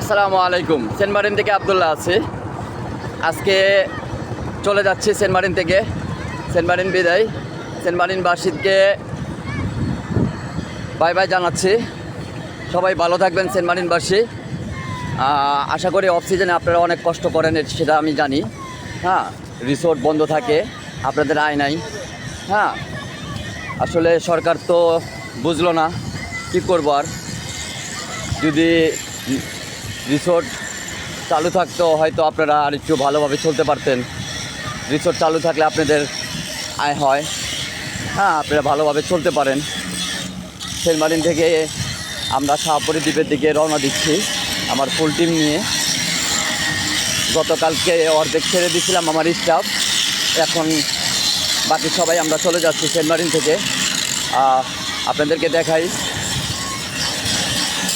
আসসালামু আলাইকুম। Saint Martin থেকে আব্দুল্লাহ আছি। আজকে চলে যাচ্ছি সেন্ট মার্টিন থেকে। সেন্ট মার্টিন বিদায়। সেন্ট মার্টিন বাসীকে বাই বাই জানাচ্ছি। সবাই ভালো থাকবেন সেন্ট মার্টিনবাসী। আশা করি অফ সিজনে আপনারা অনেক কষ্ট করেন, সেটা আমি জানি। হ্যাঁ, রিসোর্ট বন্ধ থাকে, আপনাদের আয় নাই। হ্যাঁ, আসলে সরকার তো বুঝলো না, কী করবো আর। যদি রিসোর্ট চালু থাকতো হয়তো আপনারা আর একটু ভালোভাবে চলতে পারতেন। রিসোর্ট চালু থাকলে আপনাদের আয় হয়। হ্যাঁ, আপনারা ভালোভাবে চলতে পারেন। সেন্ট মার্টিন থেকে আমরা শাহপরী দ্বীপের দিকে রওনা দিচ্ছি আমার ফুল টিম নিয়ে। গতকালকে অর্ধেক ছেড়ে দিয়েছিলাম আমার স্টাফ, এখন বাকি সবাই আমরা চলে যাচ্ছি সেন্ট মার্টিন থেকে। আপনাদেরকে দেখাই,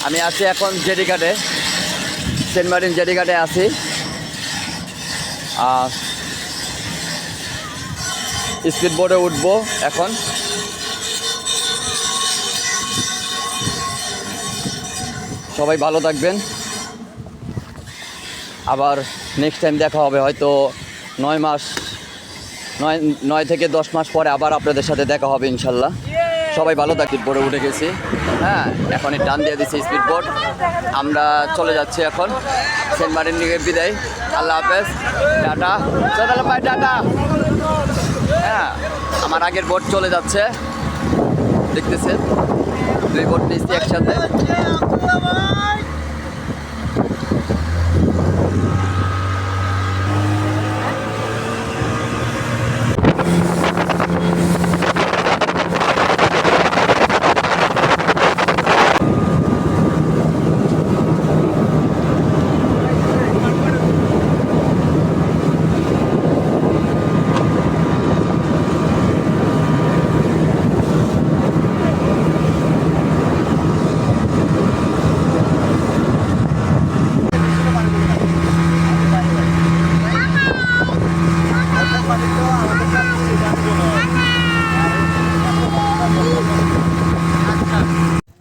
আমি আছি এখন জেডিঘাটে, সেন্ট মার্টিন জেডিঘাটে আছি। স্পিড বোটে উঠবো এখন। সবাই ভালো থাকবেন। আবার নেক্সট টাইম দেখা হবে হয়তো 9 থেকে 10 মাস পরে আবার আপনাদের সাথে দেখা হবে ইনশাল্লাহ। সবাই ভালো থাকি। বোটে উঠে গেছি। হ্যাঁ, এখন টান দিয়ে দিচ্ছি স্পিড বোট। আমরা চলে যাচ্ছি এখন সেন্ট মার্টিন থেকে বিদায়। আল্লাহ হাফেজ, টাটা। চলো ভাই, টাটা। হ্যাঁ, আমার আগের বোট চলে যাচ্ছে, দেখতেছেন 2 বোট নিচ্ছি একসাথে।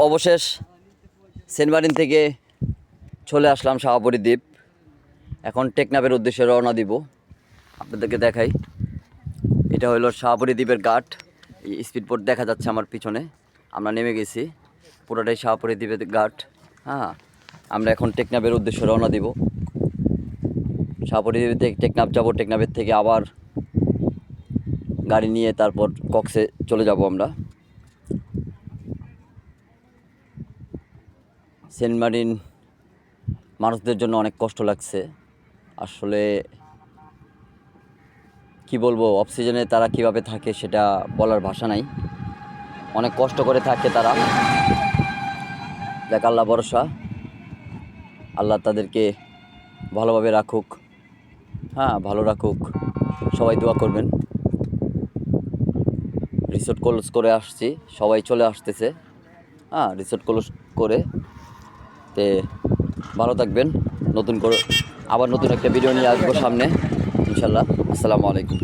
অবশেষ সেন্ট মার্টিন থেকে চলে আসলাম শাহপরী দ্বীপ। এখন টেকনাফের উদ্দেশ্যে রওনা দিব। আপনাদেরকে দেখাই, এটা হলো শাহপরী দ্বীপের ঘাট। এই স্পিড বোট দেখা যাচ্ছে আমার পিছনে। আমরা নেমে গেছি, পুরোটাই শাহপরী দ্বীপের ঘাট। হ্যাঁ, আমরা এখন টেকনাফের উদ্দেশ্যে রওনা দিব। শাহপরী দ্বীপ থেকে টেকনাফ যাব, টেকনাফের থেকে আবার গাড়ি নিয়ে তারপর কক্সে চলে যাব আমরা। সেন্ট মার্টিন মানুষদের জন্য অনেক কষ্ট লাগছে আসলে। কি বলবো, অফ সিজনে তারা কিভাবে থাকে সেটা বলার ভাষা নাই। অনেক কষ্ট করে থাকে তারা। দেখ, আল্লাহ ভরসা, আল্লাহ তাদেরকে ভালোভাবে রাখুক। হ্যাঁ, ভালো রাখুক, সবাই দোয়া করবেন। রিসোর্ট ক্লোজ করে আসছি, সবাই চলে আসতেছে। হ্যাঁ, রিসোর্ট ক্লোজ করে তে ভালো থাকবেন। নতুন করে আবার নতুন একটা ভিডিও নিয়ে আসবো সামনে ইনশাল্লাহ। আসসালামু আলাইকুম।